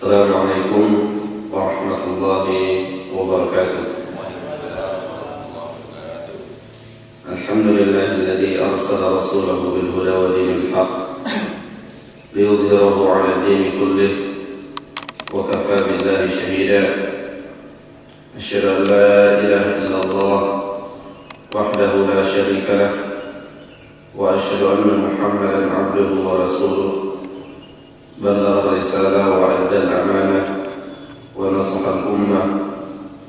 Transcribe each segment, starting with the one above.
Assalamualaikum warahmatullahi wabarakatuh. Alhamdulillahilladzi arsala rasulahu bil huda wa dinil haqq liyudhhirahu 'ala ad-din kullih wa kafaa billahi shahida. Asyhadu an la ilaha illallah wahdahu la syarika lah wa asyhadu anna Muhammadan 'abduhu wa rasuluh. بلغ الرسالة وأدى الأمانة ونصح الأمة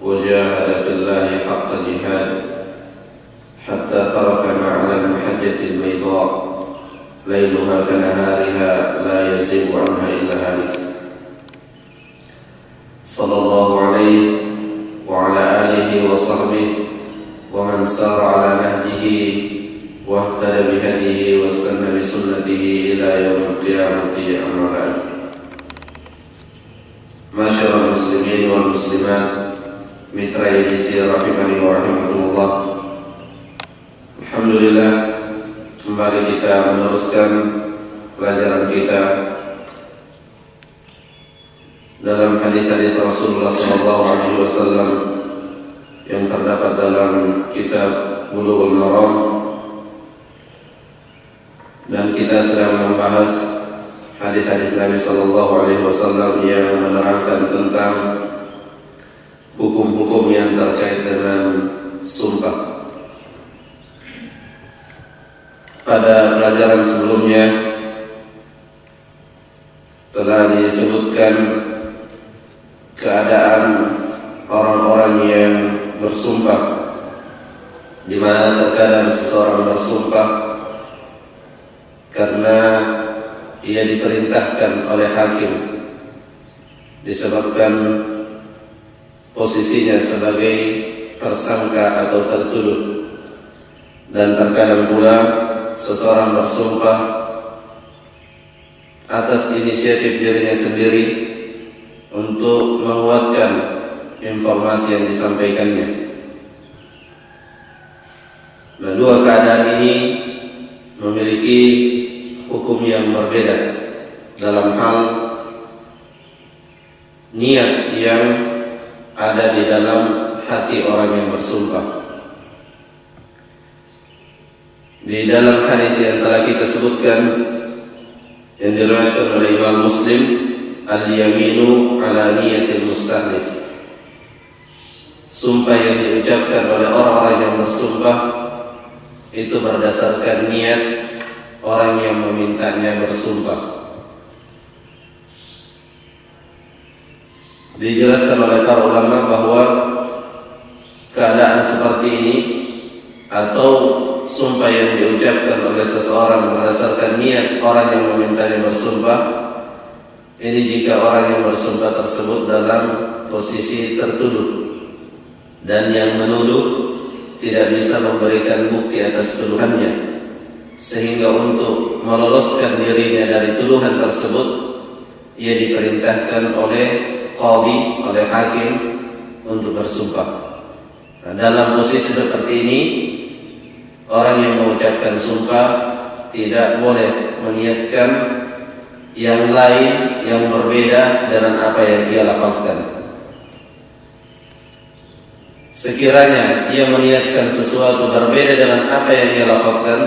وجاهد في الله حق جهاده حتى تركنا على المحجة البيضاء ليلها كنهارها لا يزيغ عنها إلا هالك صلى الله عليه وعلى آله وصحبه ومن سار على نهجه واهتدى بهديه واستنى بسنته إلى يوم القيامة. أما بعد. Masyaallah muslimin wal muslimat, mitra edisi rahimani wa rahimakumullah. Alhamdulillah, kembali kita meneruskan pelajaran kita dalam hadis-hadis Rasulullah SAW yang terdapat dalam kitab Bulughul Maram. Dan kita sedang membahas hadis-hadis Nabi SAW yang menerangkan tentang hukum-hukum yang terkait dengan sumpah. Pada pelajaran sebelumnya telah disebutkan keadaan orang-orang yang bersumpah, di mana terkadang seseorang bersumpah karena ia diperintahkan oleh hakim disebabkan posisinya sebagai tersangka atau tertuduh, dan terkadang pula seseorang bersumpah atas inisiatif dirinya sendiri untuk menguatkan informasi yang disampaikannya. Nah, dua keadaan ini memiliki hukum yang berbeda dalam hal niat yang ada di dalam hati orang yang bersumpah. Di dalam hadis yang telah kita sebutkan yang diriwayatkan oleh Imam Muslim, al-yaminu ala niyatil mustahlif, sumpah yang diucapkan oleh orang-orang yang bersumpah itu berdasarkan niat orang yang memintanya bersumpah. Dijelaskan oleh para ulama bahwa keadaan seperti ini atau sumpah yang diucapkan oleh seseorang berdasarkan niat orang yang memintanya bersumpah, ini jika orang yang bersumpah tersebut dalam posisi tertuduh dan yang menuduh tidak bisa memberikan bukti atas tuduhannya, sehingga untuk meloloskan dirinya dari tuduhan tersebut ia diperintahkan oleh qadhi, oleh hakim untuk bersumpah. Nah, dalam posisi seperti ini orang yang mengucapkan sumpah tidak boleh meniatkan yang lain yang berbeda dengan apa yang ia lafazkan. Sekiranya ia meniatkan sesuatu berbeda dengan apa yang ia lafazkan,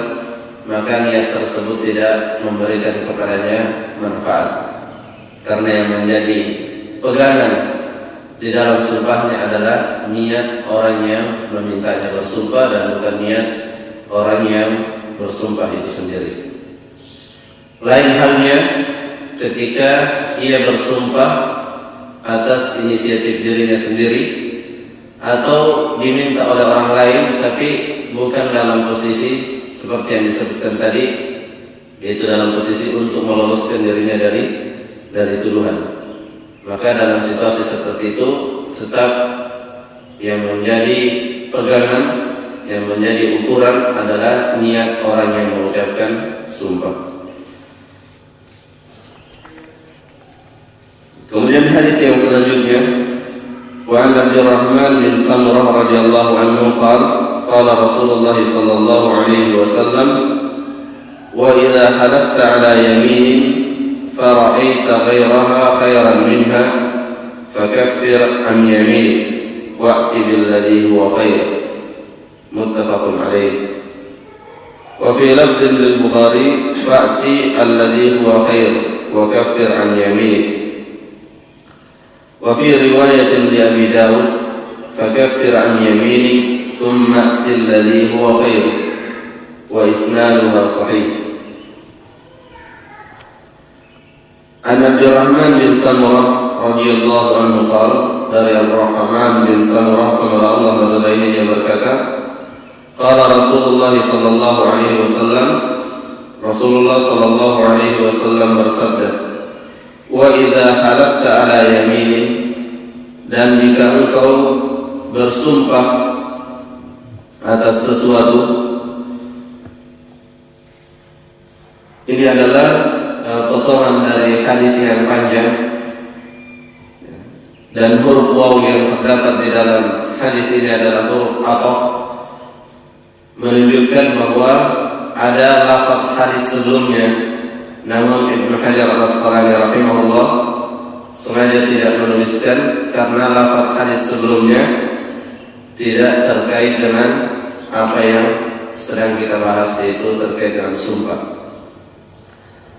maka niat tersebut tidak memberikan kepadanya manfaat, karena yang menjadi pegangan di dalam sumpahnya adalah niat orang yang memintanya bersumpah dan bukan niat orang yang bersumpah itu sendiri. Lain halnya ketika ia bersumpah atas inisiatif dirinya sendiri atau diminta oleh orang lain tapi bukan dalam posisi seperti yang disebutkan tadi, yaitu dalam posisi untuk meloloskan dirinya dari tuduhan. Maka dalam situasi seperti itu tetap yang menjadi pegangan, yang menjadi ukuran adalah niat orang yang mengucapkan sumpah. Kemudian hadis yang selanjutnya, wa an Abdurrahman bin Samurah radhiyallahu anhu qala Rasulullah sallallahu alaihi wasallam, wa idza halafta ala yaminin فرأيت غيرها خيرا منها فكفر عن يمينك وأت بالذي هو خير متفق عليه. وفي لفظ للبخاري فأتي الذي هو خير وكفر عن يمينك. وفي رواية لأبي داود فكفر عن يمينك ثم أتي الذي هو خير وإسنادها صحيح. عن عبد الرحمن بن سمرة رضي الله عنه قال dari Abdurrahman bin Samurah semoga Allah meridainya dia berkata, qala Rasulullah sallallahu alaihi wasallam, Rasulullah sallallahu alaihi wasallam bersabda, wa idza halafta ala yaminin, dan jika engkau bersumpah atas sesuatu. Ini adalah potongan dari hadis yang panjang, dan huruf waw yang terdapat di dalam hadis ini adalah huruf ataf, menunjukkan bahwa ada lafaz hadis sebelumnya. Namun Ibnu Hajar Al-Asqalani rahimahullah sengaja tidak menuliskan karena lafaz hadis sebelumnya tidak terkait dengan apa yang sedang kita bahas, yaitu terkait dengan sumpah.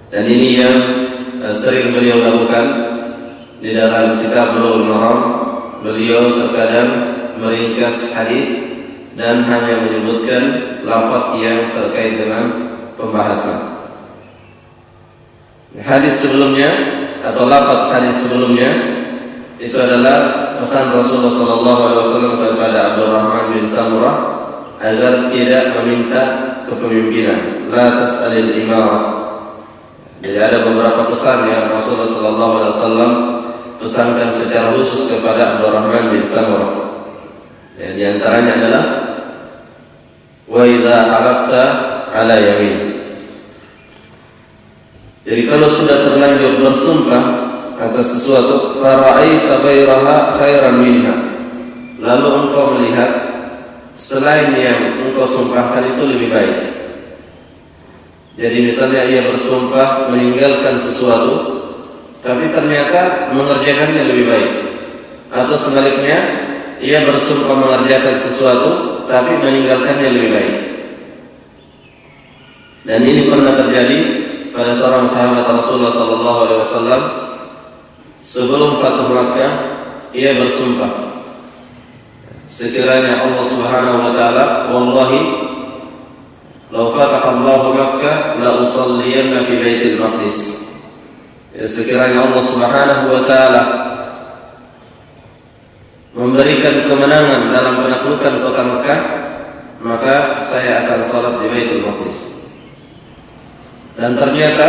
Dan ini yang sering beliau lakukan di dalam kitab Bulughul Maram. Beliau terkadang meringkas hadis dan hanya menyebutkan lafaz yang terkait dengan pembahasan. Hadis sebelumnya atau lafaz hadis sebelumnya itu adalah pesan Rasulullah SAW kepada Abdurrahman bin Samurah agar tidak meminta kepemimpinan. La tas'alil imarah. Jadi ada beberapa pesan yang Rasulullah SAW pesankan secara khusus kepada Abdurrahman bin Samurah. Dan di antaranya adalah wa idza halafta ala yamin. Jadi kalau sudah terlanjur bersumpah atas sesuatu, fara'aita ghairaha khairan minha, lalu engkau melihat selain yang engkau sumpahkan itu lebih baik. Jadi misalnya ia bersumpah meninggalkan sesuatu, tapi ternyata mengerjakannya lebih baik. Atau sebaliknya, ia bersumpah mengerjakan sesuatu, tapi meninggalkannya lebih baik. Dan ini pernah terjadi pada seorang sahabat Rasulullah SAW. Sebelum Fathu Makkah, ia bersumpah, sekiranya Allah Subhanahu wa taala, wallahi law fataha Allahu Makkah la usalliyanna fi Baitul Maqdis. Sekiranya Allah Subhanahu wa taala memberikan kemenangan dalam penaklukan kota Makkah, maka saya akan salat di Baitul Maqdis. Dan ternyata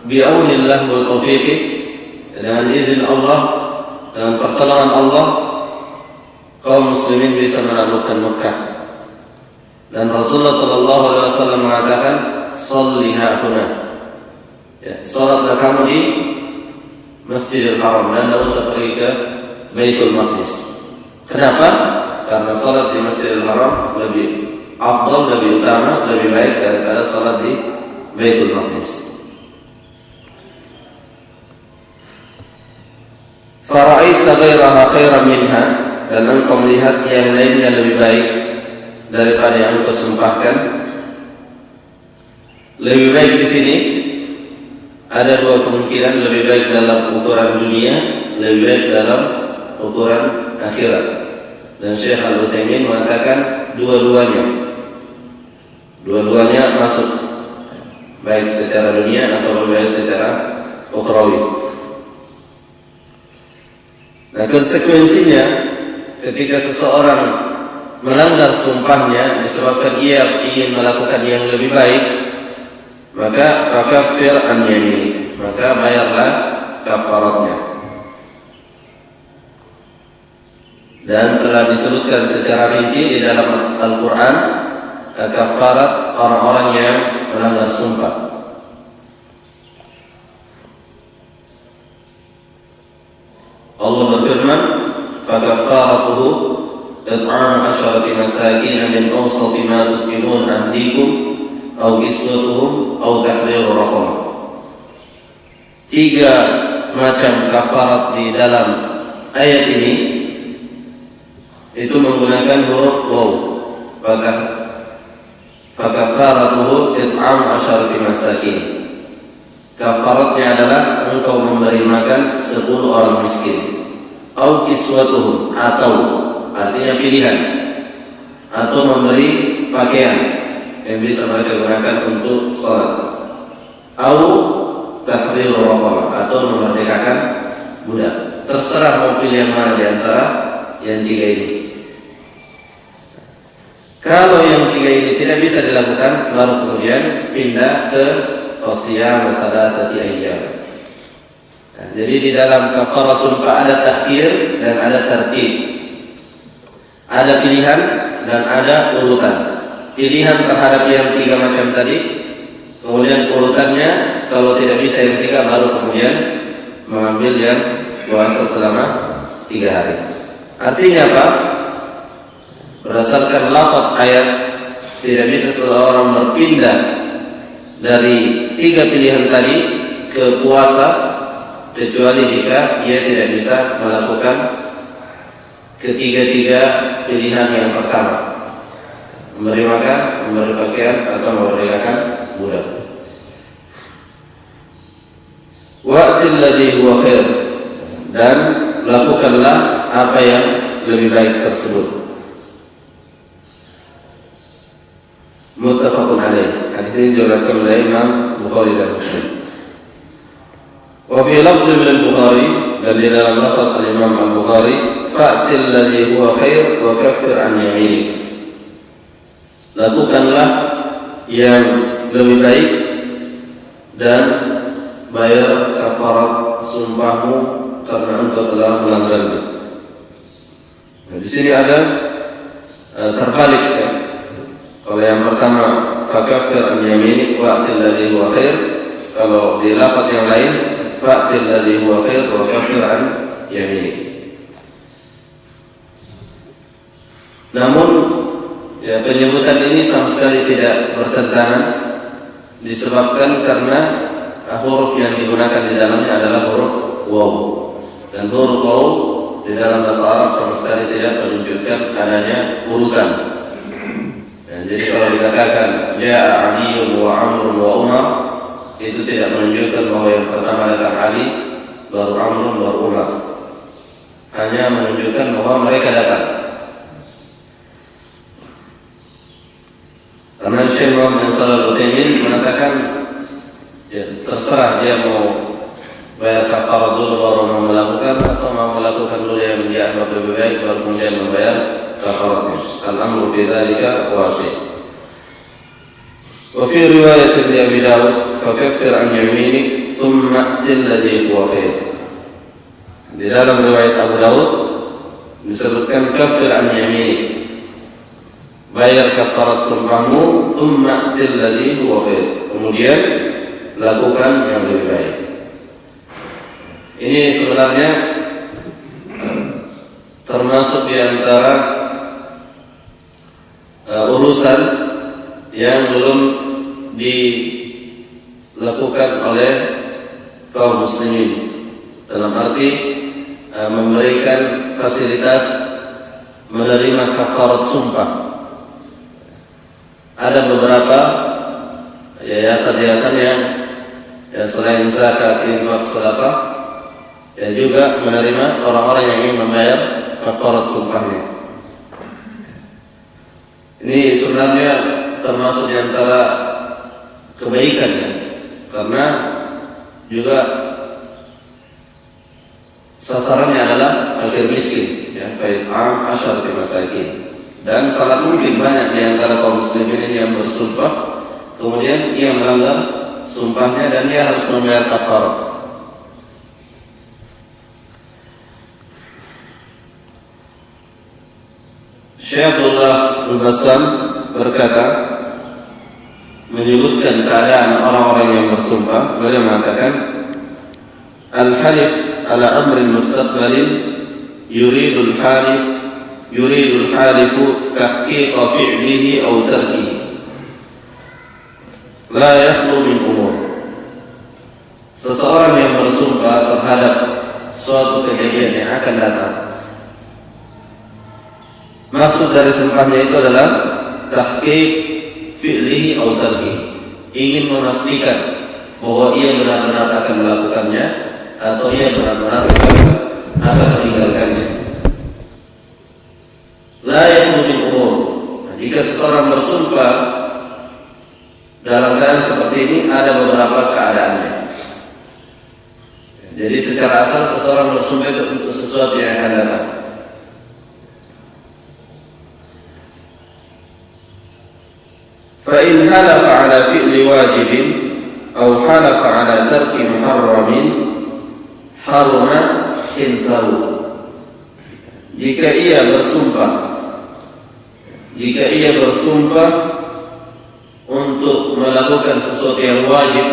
bi'aunillah wa taufiqih, dengan izin Allah dan pertolongan Allah, kaum muslimin bisa menaklukkan Makkah. Dan Rasulullah SAW mengatakan, "Shalliha huna." Ya, salatlah kamu di Masjidil Haram dan tidak usah pergi ke Baitul Maqdis. Kenapa? Karena salat di Masjidil Haram lebih afdal, lebih utama, lebih baik daripada salat di Baitul Maqdis. Fara'aita ghairaha khairan minha, dan engkau melihat yang lainnya lebih baik daripada yang engkau sumpahkan. Lebih baik di sini ada dua kemungkinan, lebih baik dalam ukuran dunia, lebih baik dalam ukuran akhirat. Dan Syekh Al-Utsaimin mengatakan dua-duanya masuk, baik secara dunia atau baik secara ukhrawi. Nah, konsekuensinya ketika seseorang melanggar sumpahnya disebabkan ia ingin melakukan yang lebih baik, maka fakaffir an yaminik, maka bayarlah kafaratnya. Dan telah disebutkan secara rinci di dalam Al-Quran kafarat orang-orang yang melanggar sumpah. Allah berfirman, fakaffaratuhu it'amu 10 masakin min awsati ma tut'imun ahlikum atau kiswatuhum atau tahrir raqabah. 3 macam kafarat di dalam ayat ini itu menggunakan huruf waw. Fakafaratuhu it'am 10 masakin. Kafaratnya adalah engkau memberi makan 10 orang miskin. Au kiswatuhum, atau artinya pilihan, atau memberi pakaian yang bisa mereka gunakan untuk salat. Au tahrir raqabah, atau memerdekakan budak. Terserah mau pilih yang mana di antara yang 3 ini. Kalau yang 3 ini tidak bisa dilakukan, baru kemudian pindah ke qasiyam thalathati ayyam. Nah, jadi di dalam kafarah sumpah ada takhir dan ada tertib. Ada pilihan dan ada urutan. Pilihan terhadap yang 3 macam tadi, kemudian urutannya kalau tidak bisa yang 3 baru kemudian mengambil yang puasa selama 3 hari. Artinya apa? Berdasarkan lafaz ayat, tidak bisa seseorang berpindah dari 3 pilihan tadi ke puasa kecuali jika ia tidak bisa melakukan ketiga-tiga pilihan yang pertama, memberi makan, memberi pakaian, atau memerdekakan budak. Wa'til ladzi huwa khair, dan lakukanlah apa yang lebih baik tersebut. Muttafaqun alaih. Hadis ini diriwayatkan oleh Imam Bukhari dan Muslim. Wa fi lafz min al-Bukhari, dan di dalam lafaz al-Imam al-Bukhari, fa'til ladzi huwa khair wa kaffir an yaminik. Lakukanlah yang lebih baik dan bayar kafarat sumpahmu karena engkau telah melanggarnya. Nah, di sini ada terbalik ya. Kalau yang pertama fakaffir an yaminik wa'til ladzi huwa khair, kalau di lafaz yang lain fa'til ladzi huwa khair wa kaffir an yaminik. Namun ya, penyebutan ini sama sekali tidak bertentangan, disebabkan karena huruf yang digunakan di dalamnya adalah huruf waw, dan huruf waw di dalam bahasa Arab sama sekali tidak menunjukkan adanya urutan. Jadi kalau dikatakan ja'a Ali wa Amr wa Umar, itu tidak menunjukkan bahwa yang pertama datang Ali, baru Amr, baru Umar. Hanya menunjukkan bahwa mereka datang. Karena Syekh Muhammad Shalih Al-Utsaimin mengatakan ya, terserah dia mau bayar kafarah dulu baru mau melakukan, atau mau melakukan dulu yang dia anggap lebih baik baru kemudian membayar kafaratnya. Al-amru fi dzalika wasi'. Wa fi riwayat Abi Dawud fakaffir an yaminik thumma atil ladzi huwa khair. Di dalam riwayat Abu Dawud disebutkan kaffir an yaminik, bayar kafarat sumpahmu, thumma atil ladzi huwa khair, kemudian lakukan yang lebih baik. Ini sebenarnya termasuk di antara urusan yang belum dilakukan oleh kaum muslimin, dalam arti memberikan fasilitas menerima kafarat sumpah. Ada beberapa yayasan-yayasan yang selain zakat, infak, sedekah, yang juga menerima orang-orang yang ingin membayar kafarat sumpahnya. Ini sebenarnya termasuk di antara kebaikan ya, karena juga sasarannya adalah fakir miskin ya, fait'am 10 masakin. Dan sangat mungkin banyak di antara kaum muslimin ini yang bersumpah kemudian ia melanggar sumpahnya dan dia harus membayar kafarat. Syekh Abdullah Al-Bassam berkata, menyebutkan keadaan orang-orang yang bersumpah, beliau mengatakan al-halif ala amrin mustaqbalin yuridul halifu tahqiqa fi'lihi aw tarkihi. la yakhlu min umur. Seseorang yang bersumpah terhadap suatu kejadian yang akan datang, maksud dari sumpahnya itu adalah tahqiq fi'lihi atau tarkihi, ingin memastikan bahwa ia benar-benar akan melakukannya atau ia benar-benar akan meninggalkannya. La yakhlu min umur. Jika seseorang bersumpah dalam keadaan seperti ini, ada beberapa keadaannya. Jadi secara asal seseorang bersumpah itu untuk sesuatu yang akan datang. Fa in halafa ala fi'li wajibin aw halafa ala tarki muharramin haruma hinsahu. Jika ia bersumpah untuk melakukan sesuatu yang wajib,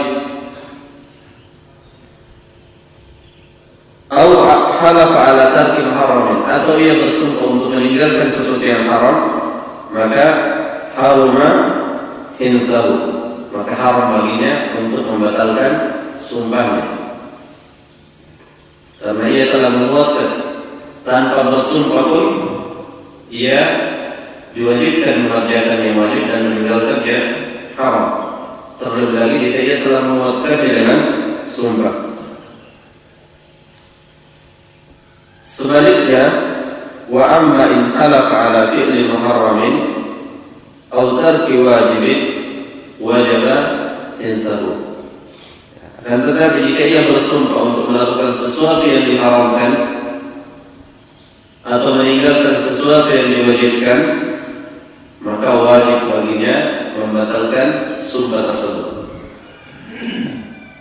atau halafa ala tarki muharramin, atau ia bersumpah untuk meninggalkan sesuatu yang haram, maka haruma hinsahu, maka haram baginya untuk membatalkan sumpahnya, karena ia telah menguatkan tanpa bersumpah pun ia diwajibkan mengerjakan yang wajib dan meninggalkan yang haram. Terlebih lagi jika ia telah menguatkannya dengan sumpah. Sebaliknya, wa amma in halafa ala fi'li muharramin aw tarki wajibin wajaba intahu. Akan tetapi jika ia bersumpah untuk melakukan sesuatu yang diharamkan atau meninggalkan sesuatu yang diwajibkan, maka wajib baginya membatalkan sumpah tersebut.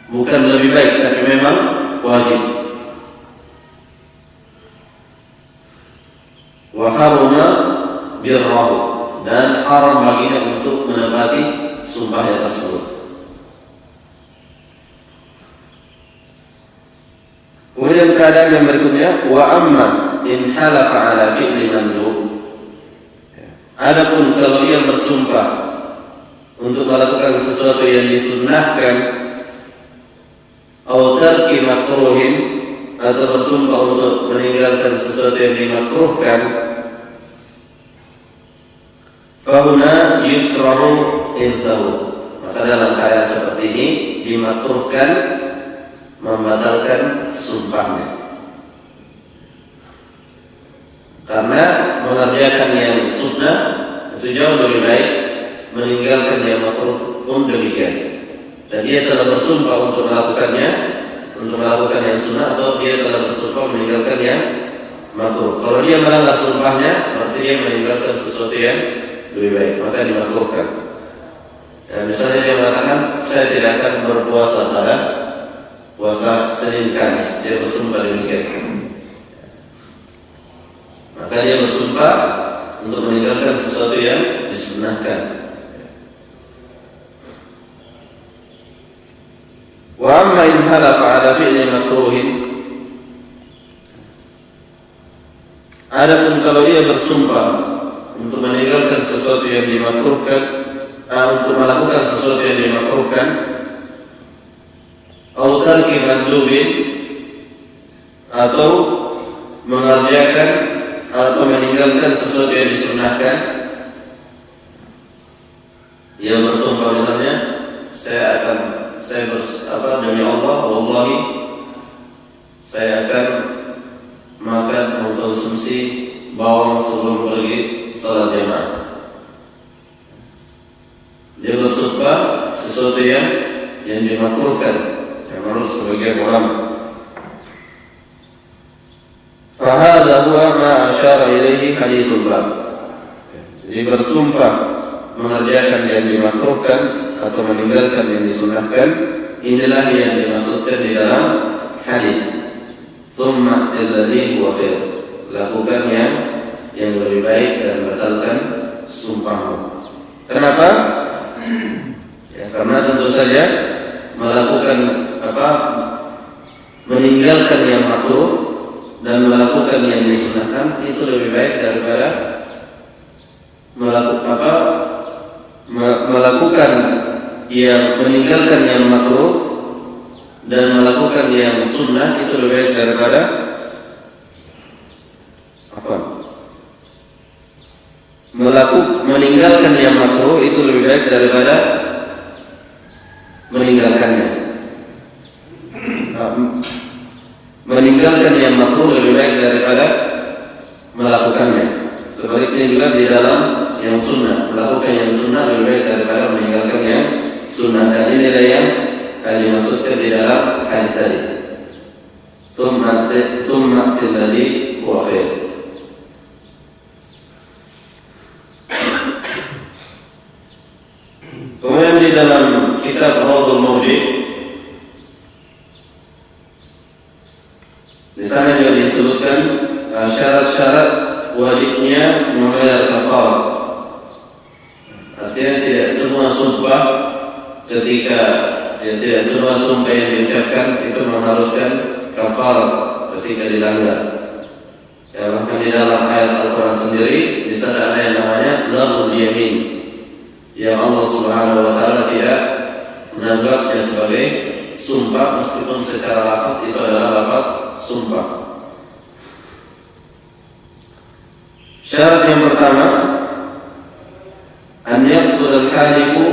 Bukan lebih baik, tapi memang wajib. Wa haruma birrahu, dan haram baginya untuk menepati sumpahnya tersebut. Kemudian keadaan yang berikutnya, wa amma in halafa ala fi'li mandub. Adapun kalau ia bersumpah untuk melakukan sesuatu yang disunnahkan, atau tarki makruhin, atau bersumpah untuk meninggalkan sesuatu yang dimakruhkan, fahuna yukrahu intahu, maka dalam keadaan seperti ini dimakruhkan membatalkan sumpahnya, karena mengerjakan yang sunnah itu jauh lebih baik meninggalkan yang makruh pun demikian. Dan dia telah bersumpah untuk melakukannya, untuk melakukan yang sunnah, atau dia telah bersumpah meninggalkan yang makruh. Kalau dia melanggar sumpahnya, berarti dia meninggalkan sesuatu yang lebih baik, maka dimakruhkan. Ya, misalnya dia mengatakan, saya tidak akan berpuasa pada puasa Senin Kamis, dia bersumpah demikian, maka dia bersumpah untuk meninggalkan sesuatu yang disunnahkan. Wa amma in halafa ala fi'li makruhin, adapun kalau dia bersumpah untuk meninggalkan sesuatu yang dimakruhkan, untuk melakukan sesuatu yang dimakruhkan, atau tarki mandubin, atau mengerjakan atau meninggalkan sesuatu yang disunnahkan. Ia bersumpah misalnya, demi Allah, wallahi, saya akan makan mengkonsumsi bawang sebelum pergi salat jamaah. Dia bersumpah sesuatu yang dimakruhkan, yang menurut sebagian ulama. Fahadha huwa ma asyara ilaihi hadithul bab. Jadi bersumpah mengerjakan yang dimakruhkan atau meninggalkan yang disunnahkan, inilah yang dimaksudkan di dalam hadis. Tsumma alladhi huwa khair, lakukan yang lebih baik dan batalkan sumpahmu. Kenapa? Ya, karena tentu saja melakukan meninggalkan yang makruh dan melakukan yang disunnahkan itu lebih baik daripada melakukan yang meninggalkan yang makruh dan melakukan yang sunnah itu lebih baik daripada meninggalkan yang makruh itu lebih baik daripada meninggalkannya. Meninggalkan yang makruh lebih baik daripada melakukannya. Sebaliknya juga di dalam yang sunnah, melakukan yang sunnah lebih baik daripada meninggalkan yang sunnah. Dan inilah yang dimaksudkan di dalam hadis tadi. Tsumma alladhi huwa khair. Kemudian di dalam kitab Rawdul Mufti di sana juga disebutkan syarat-syarat wajibnya membayar kafarah. Artinya tidak semua sumpah tidak semua sumpah yang diucapkan itu mengharuskan kafarah ketika dilanggar. Ya, bahkan di dalam ayat Al-Quran sendiri di sana ada yang namanya laghul yamin, yang Allah Subhanahu wa taala tidak menganggapnya sebagai sumpah meskipun secara lafaz itu adalah lafaz sumpah. Syarat yang pertama, an yaqsud al-halifu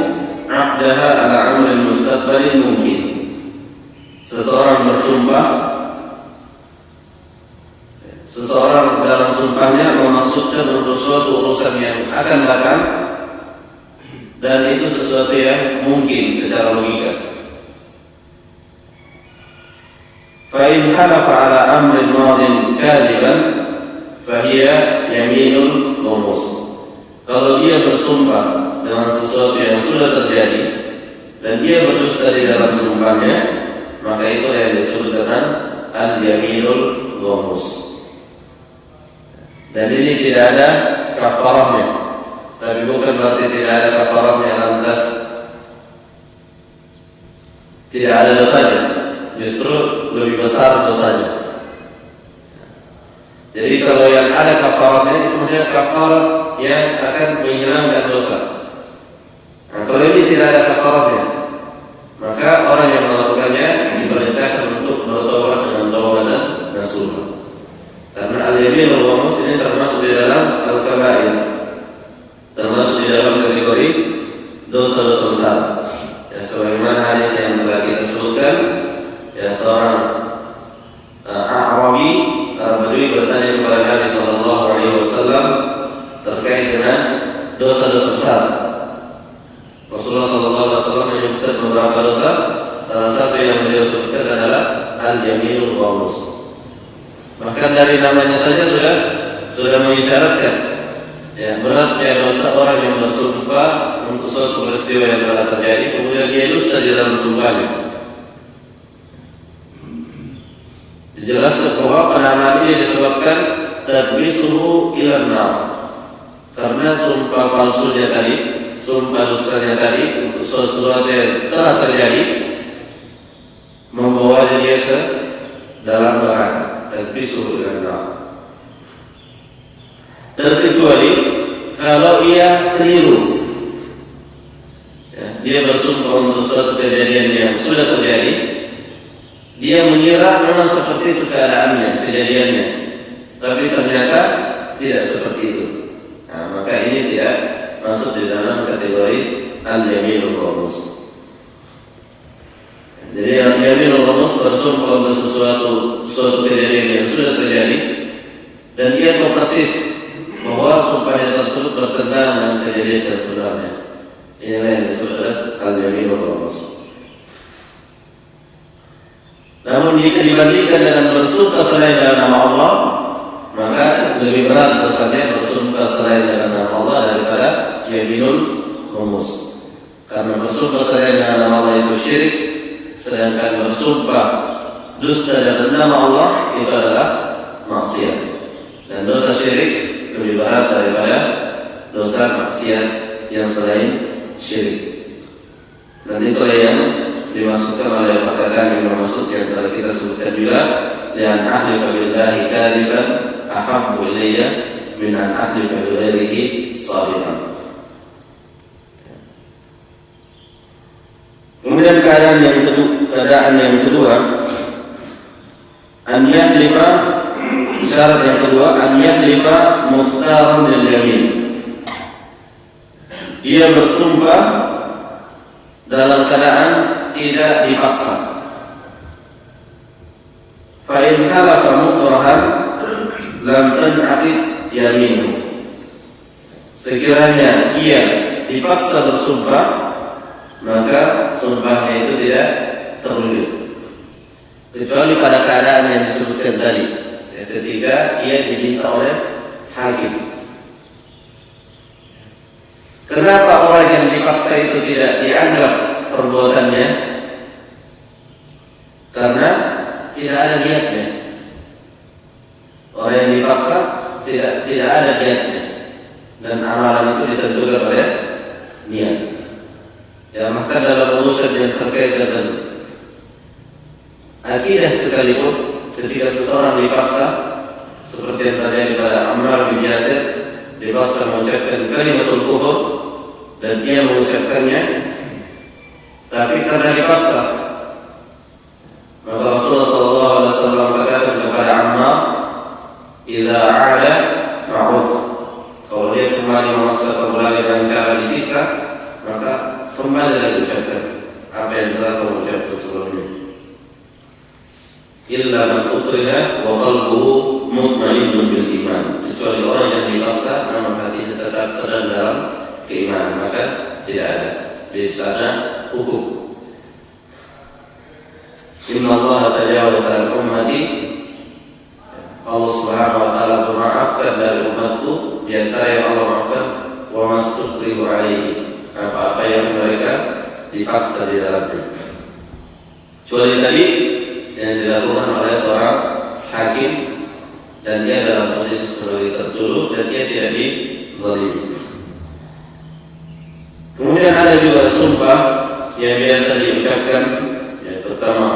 'aqdaha 'ala 'amrin mustaqbalin mungkin. Seseorang dalam sumpahnya memaksudkan untuk suatu urusan yang akan datang dan itu sesuatu yang mungkin secara logika. Fa in halafa 'ala amrin madin kadiban fahiya yaminul ghamus. Kalau dia bersumpah dengan sesuatu yang sudah terjadi dan dia berdusta di dalam sumpahnya, maka itu yang disebut dengan al-yaminul ghamus. Dan ini tidak ada kafarahnya, tapi bukan berarti tidak ada kafarahnya lantas tidak ada dosanya, justru lebih besar dosanya. Jadi kalau yang ada kafarahnya itu maksudnya kafarah yang akan menghilangkan dosa. Nah, kalau ini tidak ada kafarahnya, maka orang yang melakukannya diperintahkan untuk bertobat dengan taubatan nasuha. Karena al-yamin al-ghamus ini termasuk di dalam al-kabair, termasuk di dalam kategori dosa-dosa besar. Ya, sebagaimana hadis yang telah kita sebutkan, ya, seorang A'rabi, Arab Badui bertanya kepada Nabi sallallahu alaihi wasallam terkait dengan dosa-dosa besar. Rasulullah sallallahu alaihi wasallam menyebutkan beberapa dosa, salah satu yang beliau sebutkan adalah al-yaminul ghamus. Bahkan dari namanya saja sudah mengisyaratkan ya beratnya dosa orang yang bersumpah untuk suatu peristiwa yang telah terjadi kemudian dia dusta di dalam sumpahnya. Dijelaskan bahwa penamaan ini disebabkan tadbisuhu ilan nar, karena sumpah palsunya tadi, sumpah dustanya tadi untuk sesuatu yang telah terjadi membawa dia ke dalam neraka. Tadbisuhu ilan nar. Terkecuali kalau ia keliru, ya, dia bersumpah untuk suatu kejadian yang sudah terjadi, dia mengira memang seperti itu keadaannya, kejadiannya, tapi ternyata tidak seperti itu. Nah, maka ini tidak masuk di dalam kategori al-yaminul ghamus. Jadi al-yaminul ghamus bersumpah untuk suatu kejadian yang sudah terjadi dan dia tahu persis bahwa sumpahnya tersebut bertentangan dengan kejadian yang sebenarnya. Inilah yang disebut al-yaminul ghamus. Namun jika dibandingkan dengan bersumpah selain dengan nama Allah, maka lebih berat dosanya bersumpah selain dengan nama Allah daripada yaminul ghamus. Karena bersumpah selain dengan nama Allah itu syirik, sedangkan bersumpah dusta dengan nama Allah itu adalah maksiat. Dan dosa syirik lebih berat daripada dosa maksiat yang selain syirik. Dan itulah yang dimaksudkan oleh perkataan yang bermaksud yang telah kita sebutkan juga, lian ahlifa billahi kadiban ahabbu ilayya min an ahlifa bi ghairihi shadiqan. Kemudian keadaan yang kedua, an yahlifa, syarat yang kedua, an yahlifa mukhtaran lil yamin. Dia bersumpah dalam keadaan tidak dipaksa. Fa in halafa mukrahan lam tan'aqid yaminuhu. Sekiranya ia dipaksa bersumpah, maka sumpahnya itu tidak terwujud, kecuali pada keadaan yang disebutkan tadi, ketika ia diminta oleh hakim. Kenapa orang yang dipaksa itu tidak dianggap perbuatannya? Karena tidak ada niatnya. Orang yang dipaksa tidak ada niatnya, dan amalan itu ditentukan oleh niat. Ya, maka dalam urusan yang terkait dengan akidah sekalipun, ketika seseorang dipaksa, seperti yang terjadi pada Ammar bin Yasir, dipaksa mengucapkan kalimatul kufur dan dia mengucapkannya, tapi karena dipaksa, maka Rasulullah SAW katakan kepada Ammar, "Idza 'ada fa'ud." Kalau dia kembali memaksa kembali dengan cara disisa, maka kembali lagi ucapkan apa yang telah kamu ucapkan sebelumnya. Illa man ukriha wa qalbuhu mutmainnun bil iman. Kecuali orang yang dipaksa namun hatinya tetap tenang dalam keimanan, maka tidak ada di sana hukum. Inna Allah tajawaza an ummati. Allah Subhanahu wa taala memaafkan dari umatku di antara yang Allah maafkan wa mastukrihu alaihi, apa-apa yang mereka dipaksa di dalamnya. Kecuali tadi yang dilakukan oleh seorang hakim dan dia dalam posisi sebagai tertuduh dan dia tidak dizalimi. Kemudian ada juga sumpah yang biasa diucapkan, ya, terutama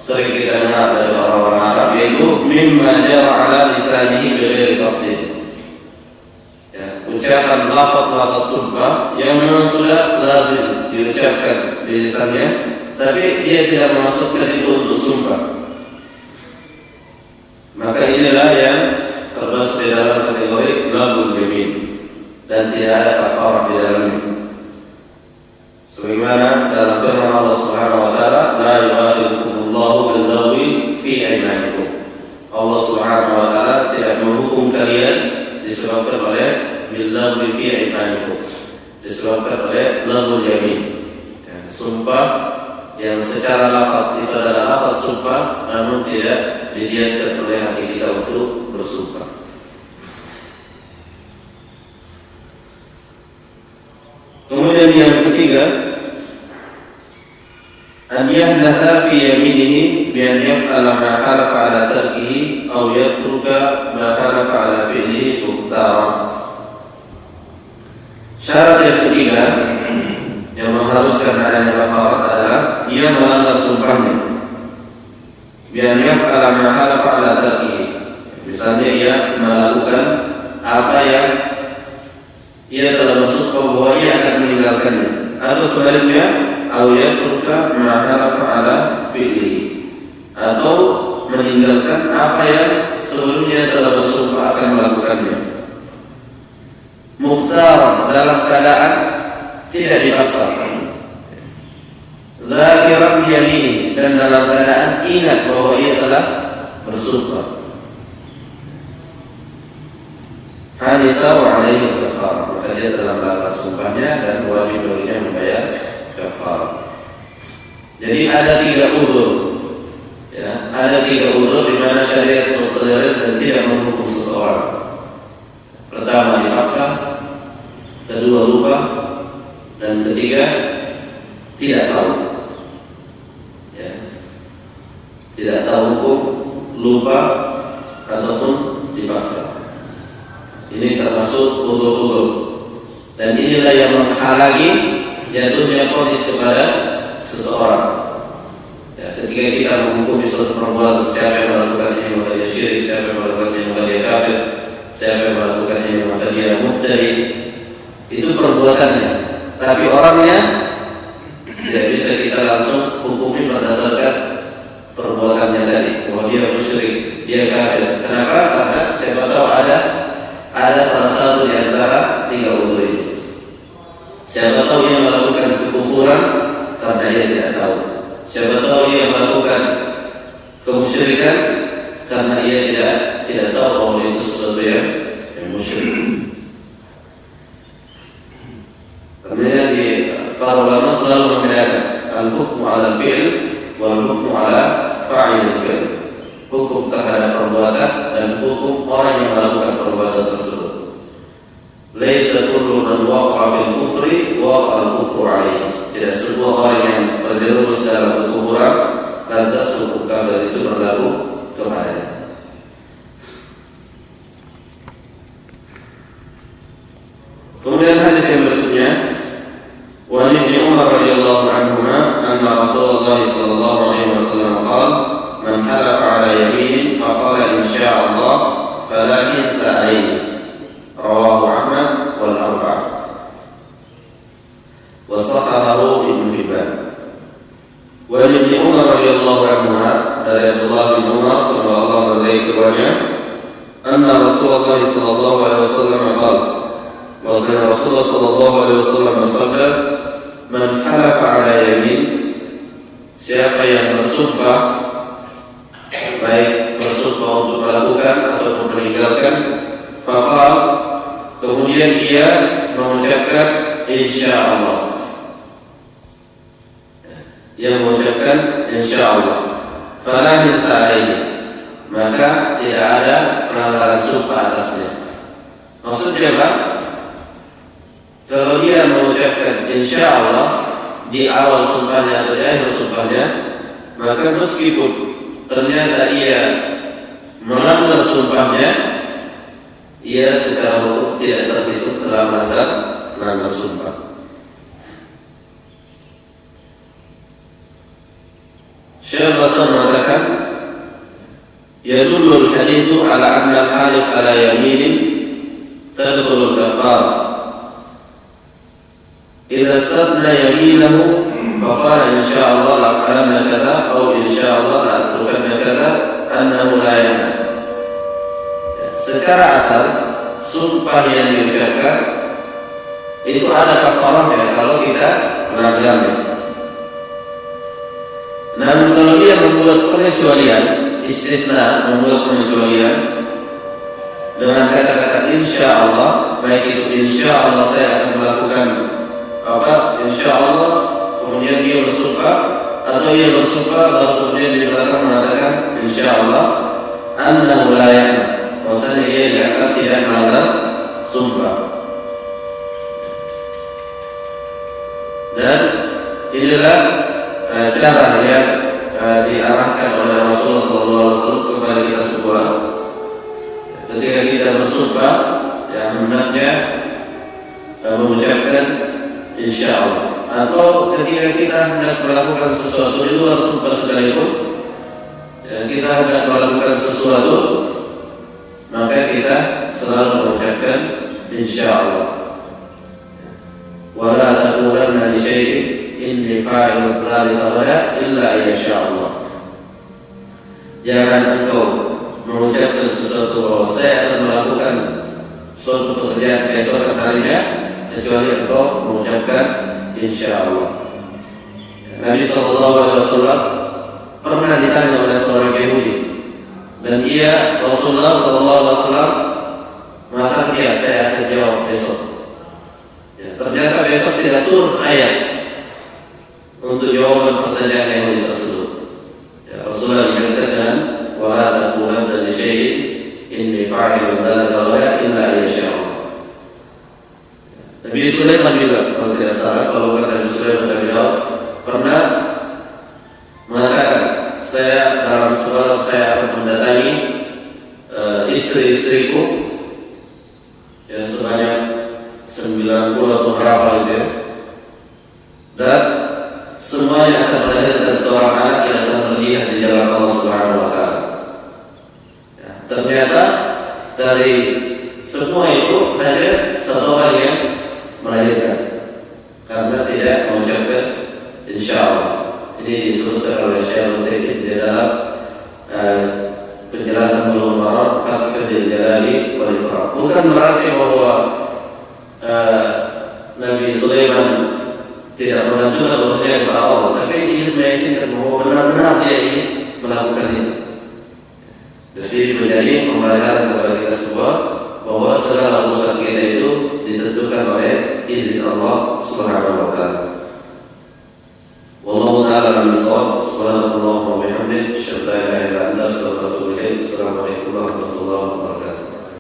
sering kita dengar dari orang-orang Arab, yaitu mimma jara ala lisanihi bighairi qasdin. Ya, ucapan lafaz sumpah yang memang sudah lazim diucapkan di lisannya, tapi dia tidak memasukkan itu untuk sumpah. Maka inilah yang termasuk di dalam kategori lagul yamin dan tidak ada kafarah di dalamnya. Sebagaimana dalam firman Allah Subhanahu wa taala, la yu'akhidukumullahu bil-lagwi fi aymanikum. Allah Subhanahu wa taala tidak menghukum kalian disebabkan oleh bil-lagwi fi aymanikum, disebabkan oleh lagul yamin. Ya, sumpah yang secara lafaz itu adalah lafaz sumpah namun tidak diniatkan oleh hati kita untuk bersumpah. Kemudian yang ketiga, an yahdatha fi yaminihi bi an yaf'ala ma halafa ala tarkihi aw yatruka ma halafa ala fi'lihi mukhtaran. Syarat yang ketiga yang mengharuskan adanya kafarat adalah ia melanggar sumpahnya bi an yaf'ala ma halafa ala tarkihi. Misalnya ia melakukan apa yang ia telah bersumpah bahwa ia akan meninggalkannya, atau sebaliknya, atau yatruka ma halafa ala fi'lihi, atau meninggalkan apa yang sebelumnya telah bersumpah akan melakukannya. Mukhtar, dalam keadaan tidak dipaksa. Dzakiran yamini, dan dalam keadaan ingat bahwa ia telah bersumpah. Haditha wa alaihi kafarah, maka dia telah melanggar sumpahnya dan wajib baginya membayar kafarah. Jadi ada 3 uzur, ya, ada 3 uzur di mana syariat bertoleran dan tidak menghukum seseorang. Pertama dipaksa, kedua lupa, dan ketiga tidak tahu. Ya, tidak tahu hukum, lupa ataupun dipaksa. Ini termasuk uzur-uzur, dan inilah yang menghalangi jatuhnya vonis kepada seseorang. Ya, ketika kita menghukumi suatu perbuatan, siapa yang melakukan ini maka dia syirik, siapa yang melakukan ini maka dia kafir, siapa yang melakukan ini maka dia mubtadi. Itu perbuatannya, tapi orangnya Tidak bisa kita langsung hukumi berdasarkan perbuatannya tadi. Bahwa dia musyrik, dia kafir. Kenapa? Karena siapa tahu ada salah satu di antara tiga unsur ini. Siapa tahu dia melakukan kekufuran karena dia tidak tahu. Siapa tahu dia melakukan kemusyrikan karena dia tidak tahu bahwa itu sesuatu yang musyrik. Karena di para ulama selalu membedakan al-hukmu 'ala al-fi'l wal hukmu 'ala fa'il al-fi'l. Hukum terhadap perbuatan dan hukum orang yang melakukan perbuatan tersebut. Laisa kullu man waqa'a fil kufri waqa'a al-kufru 'alaihi. Tidak semua orang yang terjerumus dalam kekufuran lantas hukum kafir itu berlaku kepadanya. Kemudian hadis yang berikutnya, wa Ibnu Umar radhiyallahu anhuma anna Rasulullah sallallahu alaihi wasallam qala man halafa 'ala yamin faqala insya Allah fala yatha alayhi. Rawahu Ahmad wal arba'ah. Wa sahahahu Ibnu Hibban. Wa Ibnu Umar radhiyallahu anhuma dari Abdullah bin Umar sallallahu alaihi wasallam anna Rasulullah sallallahu alaihi wasallam qala Rasulullah sallallahu alaihi wasallam bersabda, "Man halafa 'ala yamin," siapa yang bersumpah, baik bersumpah untuk melakukan ataupun meninggalkan, faqal, kemudian dia mengucapkan insyaallah. Dia mengucapkan insyaallah. Fala yatha alaihi, maka tidak ada pelanggaran sumpah atasnya. Maksudnya apa? Kalau dia mengucapkan insyaallah di awal sumpahnya atau di akhir sumpahnya, maka meskipun ternyata ia melanggar sumpahnya, ia secara hukum tidak terhitung telah melanggar sumpah. Syekh Basar mengatakan, yadullu al-hadithu ala anna al-halif ala yaminin tadkhulu al-kafar. إذا استثنى يمينه فقال إن شاء الله لأفعلن كذا أو إن شاء الله لأتركن كذا أنه لا يمنع. Secara asal sumpah yang diucapkan itu ada kafarahnya kalau kita melanggarnya. Namun kalau dia membuat pengecualian, istitsna, membuat pengecualian dengan kata-kata insya Allah, baik itu insya Allah saya akan melakukan insya Allah, kemudian dia bersumpah, atau dia bersumpah lalu kemudian di belakang mengatakan insya Allah annahu la ya'lam, maksudnya dia dianggap tidak melanggar sumpah. Dan inilah cara yang diarahkan oleh Rasulullah SAW kepada kita semua. Ketika kita bersumpah, ya hendaknya mengucapkan insya Allah. Atau ketika kita hendak melakukan sesuatu di luar sumpah sekalipun, ya, kita hendak melakukan sesuatu, maka kita selalu mengucapkan insya Allah. Wala taqulanna li syai'in inni fa'ilun dzalika ghadan illa insya Allah. Jangan engkau mengucapkan sesuatu bahwa saya akan melakukan suatu pekerjaan keesokan harinya kecuali engkau mengucapkan insya Allah. Nabi SAW pernah ditanya oleh seorang Yahudi, dan Rasulullah SAW mengatakan saya akan jawab besok. Ya, ternyata besok tidak turun ayat untuk jawaban pertanyaan Yahudi tersebut. Ya, Rasulullah dikatakan dengan wala taqulanna li syai'in inni fa'ilun dzalika ghadan illa insya Allah. Nabi Sulaiman juga kalau tidak salah, kalau bukan Nabi Sulaiman, Nabi Daud pernah mengatakan dalam semalam saya akan mendatangi istri-istriku ya sebanyak 90 atau berapa gitu ya, dan semuanya akan melahirkan seorang anak yang akan berjihad di jalan Allah Subhanahu wa taala. Ya, ternyata dari semua itu hanya satu orang yang melahirkan. insyaallah. Ini disebutkan oleh Syekh Utsaimin di dalam penjelasan Bulughul Maram Fathul Jalali wal Ikram. Bukan berarti bahwa Nabi Sulaiman tidak mengajukan urusannya kepada Allah, tapi ingin meyakinkan bahwa benar-benar dia ingin melakukan itu. Jadi menjadi pembelajaran kepada kita semua bahwa segala urusan kita itu ditentukan oleh izin Allah Subhanahu wa taala. Wallahu taala a'lam bishawab. Subhanahu